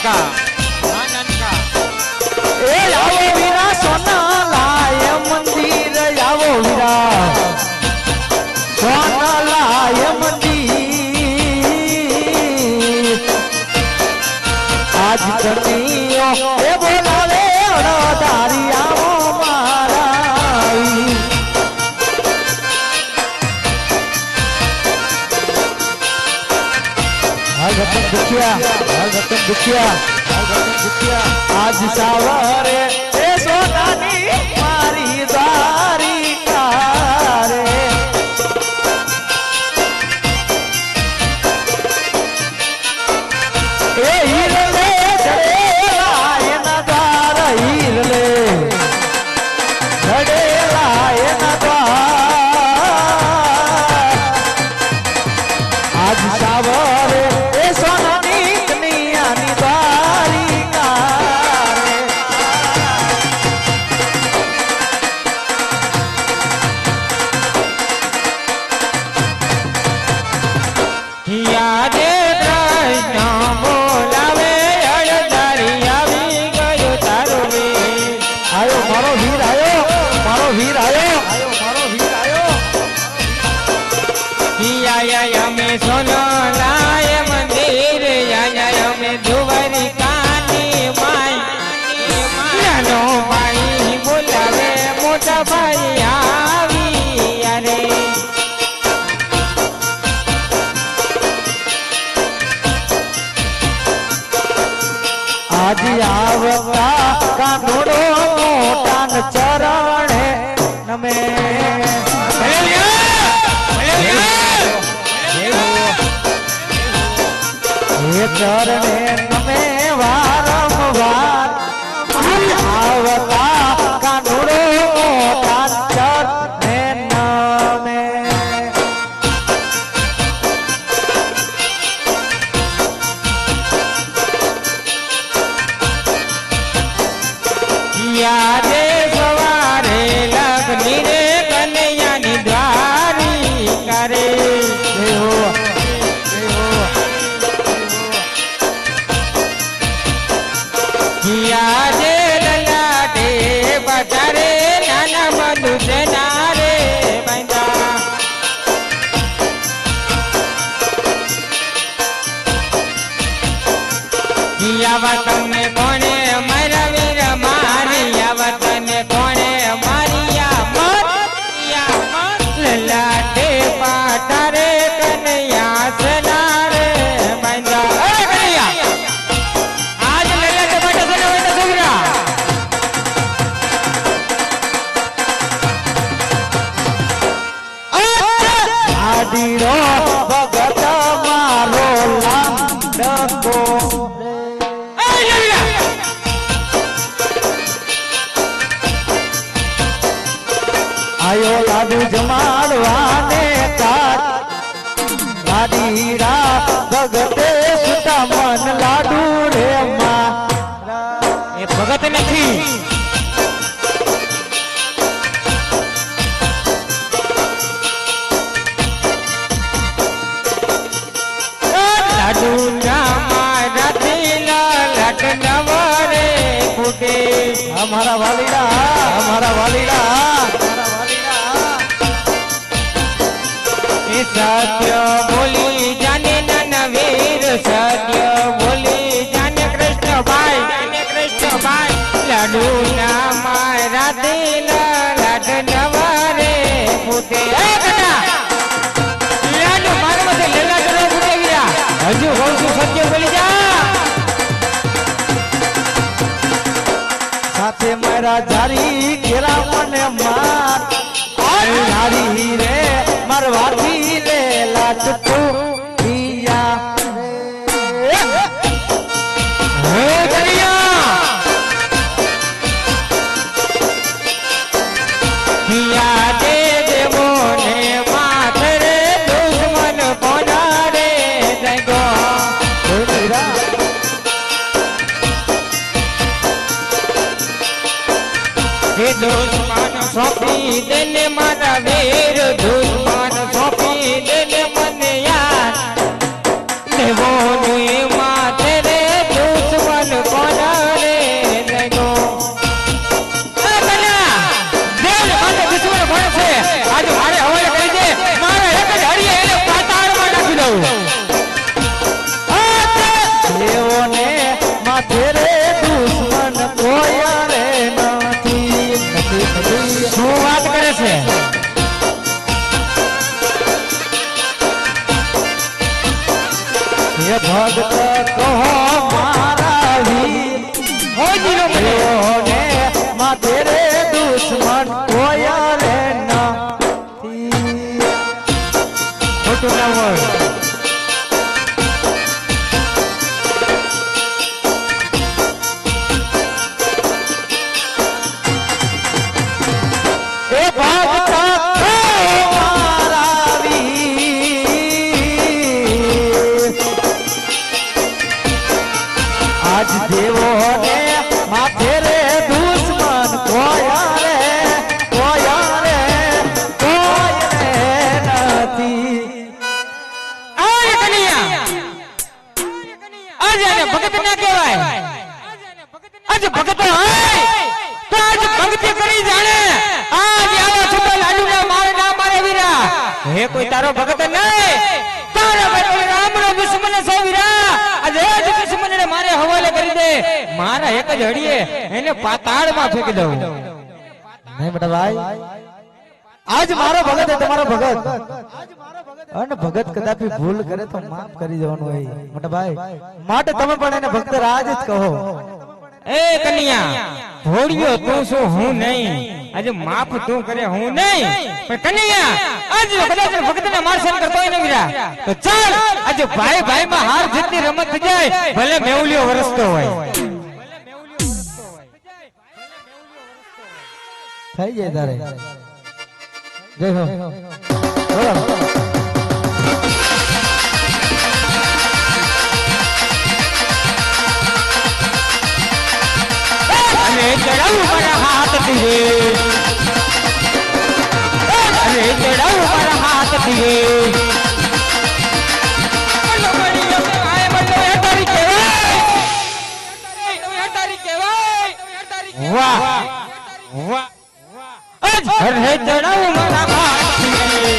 ननका हाँ ननका ए आओ वीरा सोना लाय मंदिर आओ वीरा सोना लाय मंदिर आज कनियो ए बोलावे दारी आओ माराई रतन दुखिया आज सावरे ए सोनानी मारी दारी कारे ए हीरले चढ़ेला एन द्वार हीरले चढ़ेला एन द्वार आज सावरे ए सोनानी कनियानी दारी कारे यादे कृष्ण बोलावे अड़धारी આવી ગયો તારો વીર आयो मारो वीर आयो मारो वीर आयो मारो वीर आयो आया में सोनो लाय मंदिर आया में दुवरी कानी माई नानो भाई बोलावे मोटा भाई આવી अरे आज आवता कानूड़ो मोटान चरणे नमे ये चरणे नमे वारंवार आवता कानूड़ो मोटान चरणे नमे यादे सवारे लग्नी रे कन्हैयानी द्वारी करे यादे ललाटे बचारे नाना मधु नारे बंदा वतन कोने मारा वीर मारिया वतन कोने मारिया मारिया ललाटे पाटारे कन्हैया सनारे बंदा कन्हैया आज ललाटे पाटा सना बेटा सुगरा आडीरो भगत मारो लांडको आयो लाडू जमाड़वाने काट लाडीरा भगते सुता मन लाडू रे मां ये भगत नहीं लाडू हमारा दिल लटनवरे फूटे हमारा वालीड़ा सत्य बोली जाने ननवीर सत्य बोली जाने कृष्ण भाई लाडू ना मारा दिल लटनवरे फूटे लाडू मारा मत लेला चलो फूटे गया हजू बोल तू सत्य बोली जा साथे मारा जारी केरा मने मार जारी रे मरवाती ले लाट तू पिया हे करिया पिया दे देवो ने माथरे दुश्मन कोना रे जगो हे दुश्मन सौंपी देने मारा वीर दुश्मन सौंपी देने मन या ભગત કહો મારા વીર મોજીનો મને ને માં તેરે દુશ્મન કોઈ રે નથી ખોટું ના હોય એ ભગત કહો મારા વીર આજ દેવો ને માથે રે દુશ્મન કોઈ રે નથી આય કન્યા આજે આને ભગત ના કહેવાય આજે ભગત હોય તો આજ ભક્તિ કરી જાણે આજ આવા છોટા લાડુ ના મારે ના મારે વીરા હે કોઈ તારો ભગત નહીં તારા ભાઈ રામનો દુશ્મન છે વીરા આજે એ જ દુશ્મનને મારે હવાલે કરી દે મારા એક જ હડીએ એને પાતાળમાં ફેંકી દઉં નહીં બેટા ભાઈ આજ મારો ભગત છે તમારો ભગત અને ભગત કદાપી ભૂલ કરે તો માફ કરી દેવાનું હોય મોટા ભાઈ માટે તમે પણ એને ભક્ત રાજ જ કહો એ કન્યા ભોળિયો તું શું હું નહીં આજે માફ તું કરે હું નહીં પણ કન્યા આજે કદાચ ભક્તને મારસન કરતો હોય ને વીરા તો ચાલ આજે ભાઈ ભાઈ માં હાર જીતની રમત થઈ જાય ભલે મેવલિયો વરસતો હોય થઈ જાય તારે જય હો બોલો અને ચડાવું મારા હાથ ધીરે અને ચડાવું મારા હાથ ધીરે વાહ વાહ અરે ચડાવું મારા હાથ ધીરે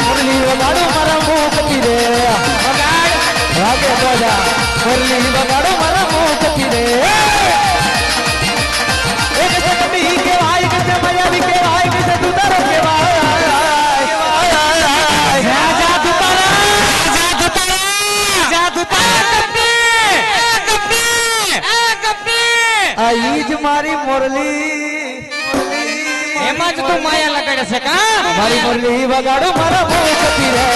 મુરલી વગાડો મારા મોકતી રે વગાડ રાગે બાજા મુરલી વગાડો મારા મોકતી રે એક સકતી કેવાય કે મયાવી કેવાય કે દુતારો કેવાય જા દુતારા આ ઈજ મારી મુરલી એમાં જ તું માયા લગાડે છે કા મારી મુરલી વગાડો મારા મોકતી રે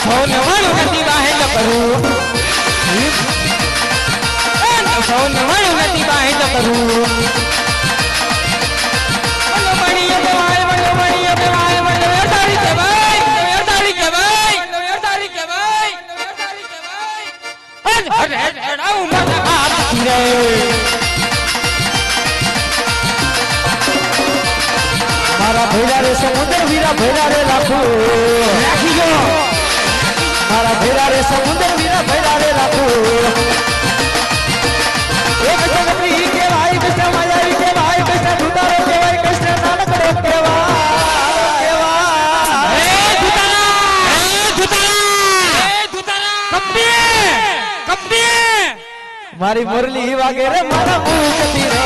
સૌને વાળું નથી બાહે ન કરું સૌને વાળું નથી બાહે ન કરું મણીએ દેવાય મણીએ દેવાય મણીએ તારી કહેવાય તારી કહેવાય તારી કહેવાય અરે એડાઉ મારા હાથ ધીરે મારા ભૈરા રે સમુદ્ર વીરા ભૈરા રે લાખો રાખી જો મારા ભૈરા રે સમુદ્ર વીરા ભૈરા રે લાખો એક જગતી કેવાય કૃષ્ણ માયાવી કેવાય કૃષ્ણ દુતારો કેવાય કૃષ્ણ નાનકડો કેવાય મારી મુરલી વાગે રે મારા મુકતી રે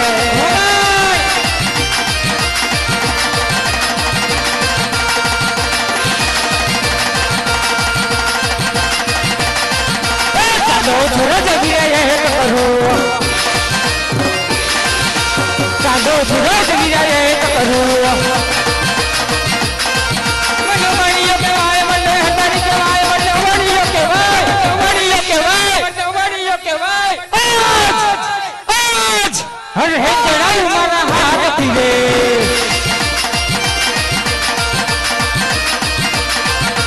सूरज गिरे करूं चांदो सूरज गिरे करूं मनोमणियो के वाय मन हटारी के वाय मनोमणियो के वाय आज हर है चढ़ाई मारा हाथ पीले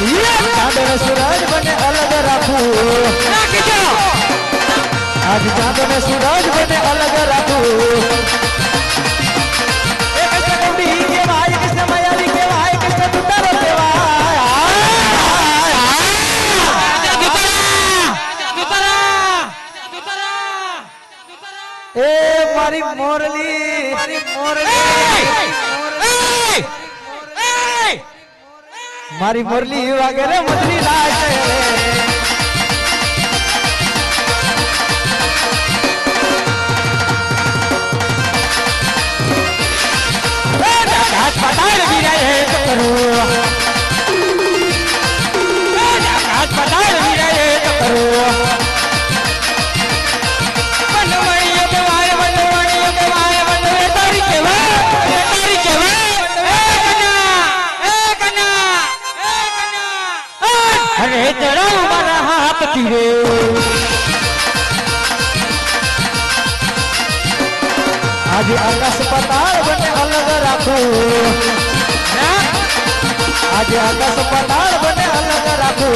ये चांदो सूरज बने अलग रखूं आज चांदो ने सूरज बने अलग रखूं एक सकती के भाई कृष्ण मायावी के भाई कृष्ण दुतारो के भाई ए मारी मोरली मारी मुरली वगैरह मुरली लाज આજે આકાશ પાતાળ બંને અલગ રાખું આજે આકાશ પાતાળ બંને અલગ રાખું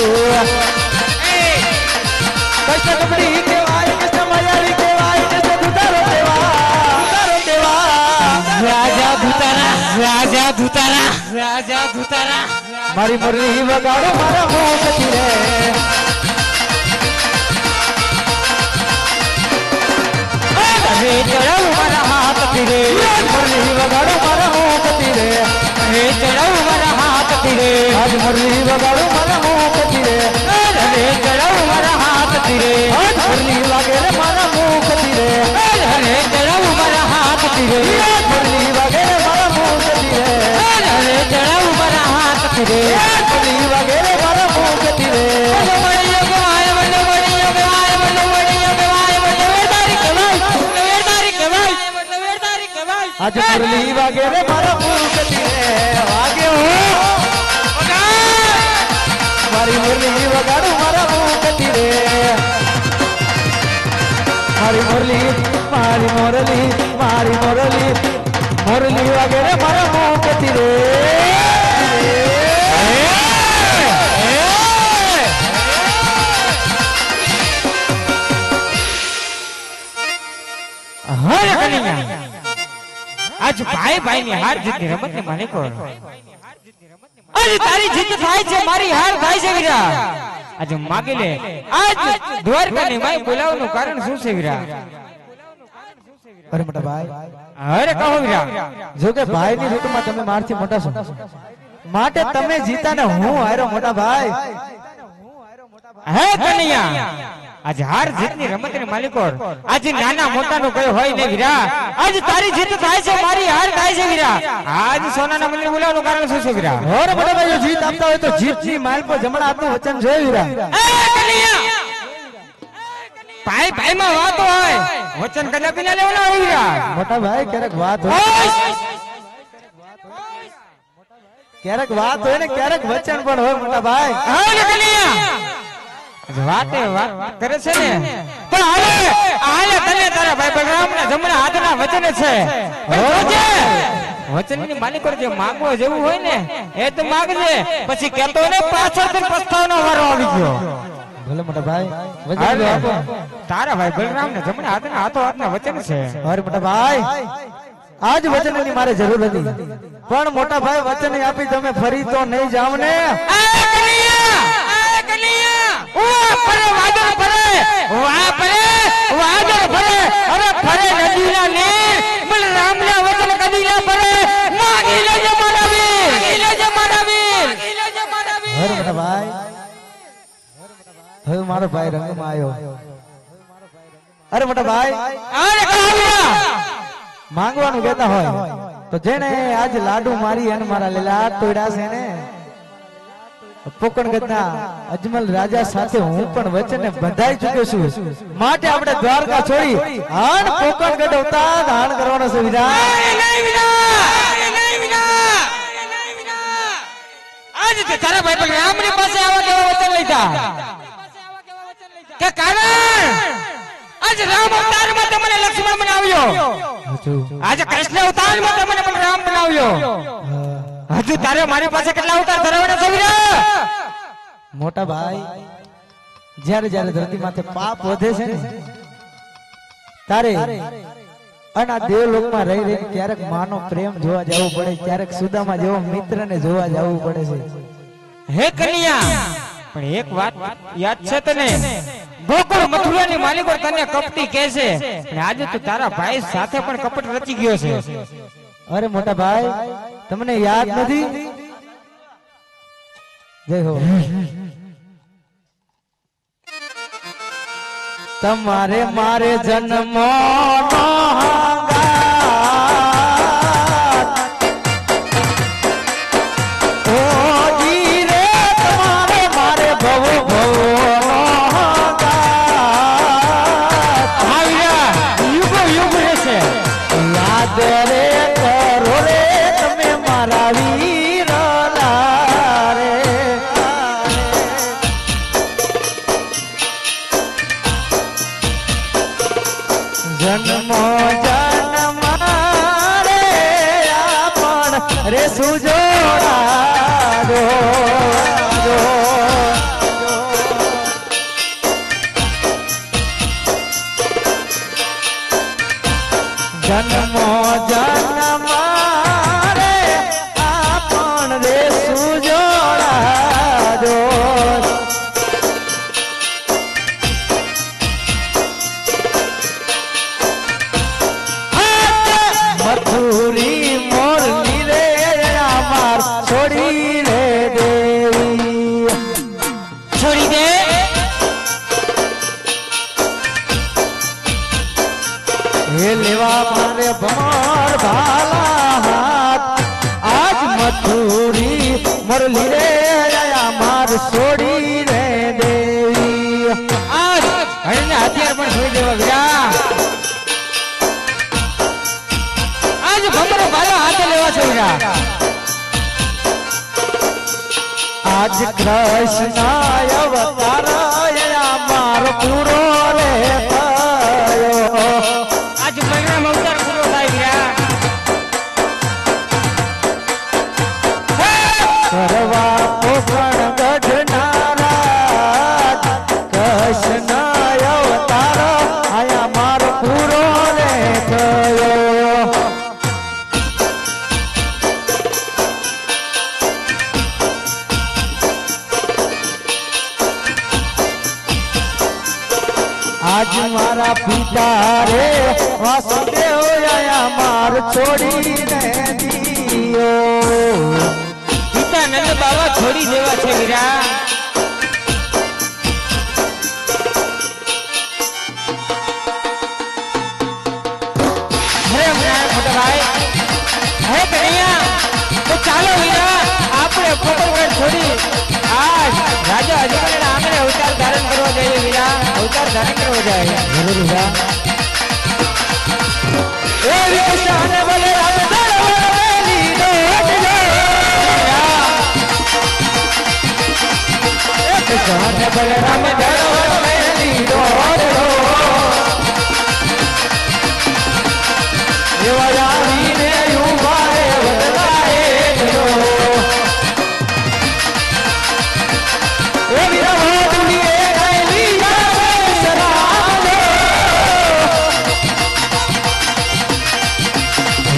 કૃષ્ણ કપડી કેવાય કૃષ્ણ માયાવી કેવાય કૃષ્ણ દુતારો દેવા રાજા ધુતારા રાજા ધુતારા રાજા ધુતારા મારી મુરલી વગાડો મારા મોકતી રે હે ચડાવ મારા હાથ પીરે મુરલી વગાડો મારા મોકતી રે હે ચડાવ મારા હાથ પીરે આજ મુરલી વગાડો મારા મોકતી રે હે ચડાવ મારા હાથ પીરે આજ મુરલી વાગે રે મારા મોકતી રે હે ચડાવ મારા હાથ પીરે મુરલી વાગે રે મારા મોકતી રે હે ચડાવ મારા હાથ પીરે મુરલી વાગે રે મારા મોકતી રે આજ મુરલી વાગે રે મારા મોકતી રે વાગે હો મારી મુરલી વગાડો મારા મોકતી રે મારી મુરલી મારી મોરલી મારી મોરલી મોરલી વાગે રે મારા મોકતી રે હર કનૈયા આજ ભાઈ ભાઈ ની હાર જીતની રમત ને માલિકો આજ તારી જીત થાય છે મારી હાર થાય છે વીરા આજ માગી લે આજ દ્વારકા ની માઈ બોલાવવાનું કારણ શું છે વીરા અરે મોટા ભાઈ અરે કહો વીરા જો કે ભાઈ ની રીતમાં તમે મારથી મોટા છો માટે તમે જીતા ને હું હારો મોટા ભાઈ હે કનૈયા આજ હાર જીત ની રમત ની માલિકો આજ નાના મોટા નું કયો હોય ને વીરા આજ તારી જીત થાય છે મારી હાર થાય છે વીરા આજ સોનાના મંદિર બોલાવવાનું કારણ શું છે વીરા ઓર મોટા ભાઈ જો જીત આપતા હોય તો જીત જી માલ પર જમણા હાથનું વચન છે વીરા એ કનૈયા ભાઈ ભાઈ માં વાત હોય વચન કદાપી ના લેવાના હોય વીરા મોટા ભાઈ ક્યારેક વાત હોય ક્યારેક વાત હોય ને ક્યારેક વચન પણ હોય મોટા ભાઈ હા કનૈયા વાતે વાત કરે છે ને પણ હાલે તને તારા ભાઈ બલરામ ના જમણા હાથના વચન છે વચન ની માલિકો જે માંગવો જેવું હોય ને એ તો માંગજે પછી કેતો ને પાછળથી પસ્તાવનો વારો આવી ગયો ભલે મોટા ભાઈ વચન આપો તારા ભાઈ બલરામ ના જમણા હાથના વચન છે અરે મોટા ભાઈ આજ વચન ની મારે જરૂર હતી પણ મોટા ભાઈ વચન આપી તમે ફરી તો નહીં જાવ ને હવે મારો ભાઈ રંગમાં આવ્યો અરે મોટા ભાઈ માંગવાનું કહેતા હોય તો જેને આજ લાડુ મારી અને મારા લીલા તોડ્યા છે ને પોકણગઢના અજમલ રાજા સાથે હું પણ વચને બંધાઈ ચૂક્યો છું માટે આપણે દ્વારકા છોડી આન પોકણગઢ અવતાર ધારણ કરવાનો છે વિરા આજ તે તારા ભાઈ બલરામ ની પાસે આવા કેવા વચન લીધા કે કારણ આજ રામ અવતાર માં તમને લક્ષ્મણ બનાવ્યો આજે કૃષ્ણ અવતાર માં તમને બલરામ બનાવ્યો હજુ તારે મારી પાસે કેટલા અવતાર ધરાવવાના છે વીરા મોટા ભાઈ જ્યારે જ્યારે ધરતી માથે પાપ વધે છે ને તારે અને આ દેવલોકમાં રહી રહીને ક્યારેક માનો પ્રેમ જોવા જવું પડે ક્યારેક સુદામા જેવો મિત્રને જોવા જવું પડે છે હે કન્યા પણ એક વાત યાદ છે તને ગોકુળ મથુરાની માલિકો તને કપટી કહે છે અને આજે તું તારા ભાઈ સાથે પણ કપટ રચી ગયો છે અરે મોટા ભાઈ તમને યાદ નથી જય હો તમારે મારે જન્મો નો હંગાત ઓ જી રે તમારે મારે ભવ ભવ નો હંગાત આવ્યા યુગો યુગ રહેશે યાદ રે કરો રે તમે મારા વીર લારે જન્મો જન્મા જન્મો જન્મ રે આપણ રે સુજોડા દો મથુરી મોરલી રે અમાર છોડી રે દેવી છોડી દે હે લેવા મારે ભમર ભાલા હાથ આજ મથુરી મોરલી રે અમાર છોડી રે દેવી આજ હરને હથિયાર પણ છોડી દેવા વીરા આજ ભમરો ભાલો હાથે લેવા છે વીરા આજ કૃષ્ણ અવતાર મારો પૂરો રે થયો આજ પરિણામ અવતાર પૂરો થાય વીરા કરવા પોખણ ગઢનારા કૃષ્ણ અવતાર આયા મારો પૂરો રે થયો આજ મારા પિતા રે વાસુદેવ આયા માર છોડીને દિયો પિતા નંદ બાબા છોડી દેવા છે વીરા હરે મોટા ભાઈ હે કનૈયા તો ચાલો વીરા આપણે પોપટગઢ છોડી આજ રાજા અજમલના આંગણે અવતાર ધારણ કરવા જઈએ વીરા અવતાર ધારણ કરવા જાય જરૂર જા એ વિકૃષ્ણ બોલે રામ દળવેલી દોટ જો એ કૃષ્ણ બોલે રામ દળવેલી દોટ જો એવા આવીને ઉભા રે વદલાએ જો એ વીરા વાદુડીએ ગાયલી જાવે સરાજો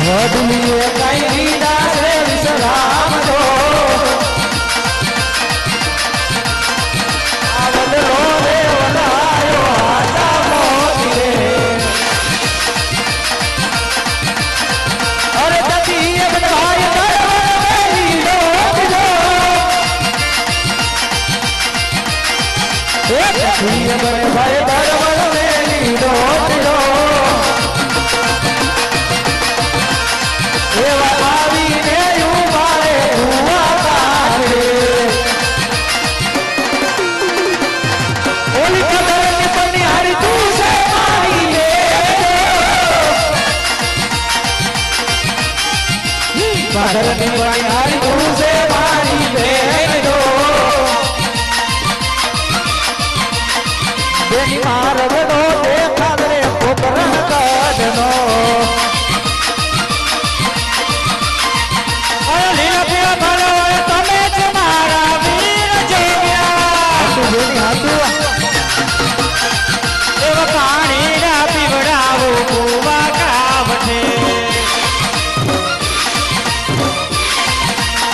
વદલીએ કઈ લીધા રે વિશ્રામ દો આ વદલો રે વદાયો આટા મોતી રે અરે તતીએ બધાય દળવેલી દોટ જો એ કથીએ બને ભાઈ દરવળ મેલી દોટ લો એવા આવીને ઉભા રે ઉભા કાઢે ઓલી કદરની પરની હારી તું છે મારી લે પાદરની પાણી હારી તું છે મારી બેન જો બેની માર વડો દેખાડ રે પોકરણ કાઢનો અરે લીલા પીળા ભાલો તમે જ મારા વીર જોગ્યા બેની હાથું એવા પાણી ના પીવડાવો કુવા કાવઠે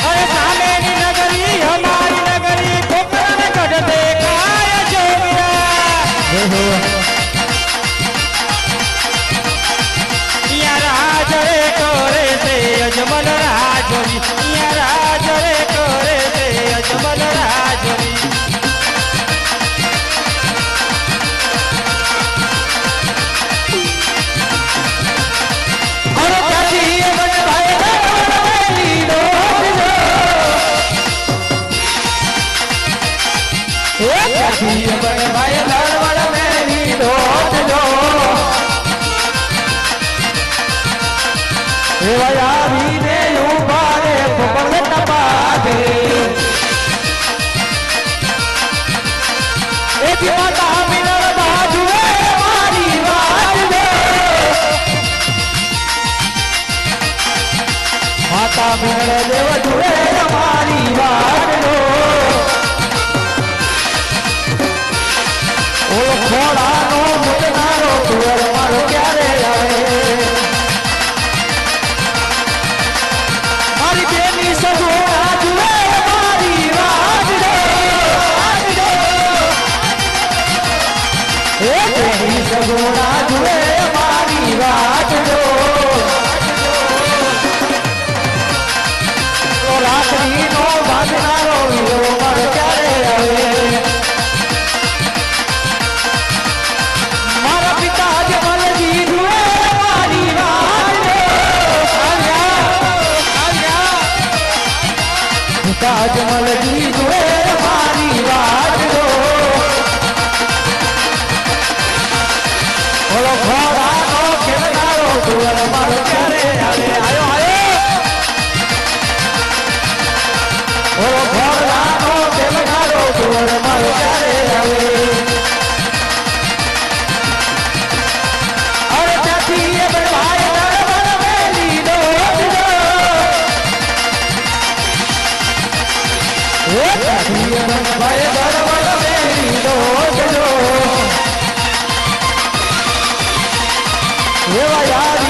અરે સામેની નગરી અમારી નગરી પોકરણ ગઢ દેખાય જોગ્યા રાજ રે કરે છે અજમલ રાજોની રાજ રે કરે છે અજમલ રાજોની અરે કાશી એ મને ભાઈ દળવેલી દોટ જો એ કાઠીએ બને ભાઈ દરવળ મેલી દોટ જો એવા આવીને ઉભા રે પોકરણ ટપાધે એથી માતા મિનર બાજુએ મારી વાત દે માતા મિનળ દેવ જુએ અમારી વાટનો ઓળખોડાનો મુટનારો તુવર મારો ક્યારે આવે તેરી સગોડા જુએ મારી વાત જો તો રાખડીનો બાંધનારો વીરો મારો ક્યારે આવે મારા પિતા જમલજી જુએ મારી વાત પિતા જમલજી જુએ મારી વાત જો ઓલો ઘોડાનો ખેલનારો તુવર મારો ક્યારે આવે આયો આયો ઓલો ઘોડાનો ખેલનારો તુવર મારો ક્યારે આવે અરે ત્યાંથી એ ભાઈ દરબાર મેલી દો એ ત્યાંથી એ ભાઈ દરબાર મેલી દો એવા યાદ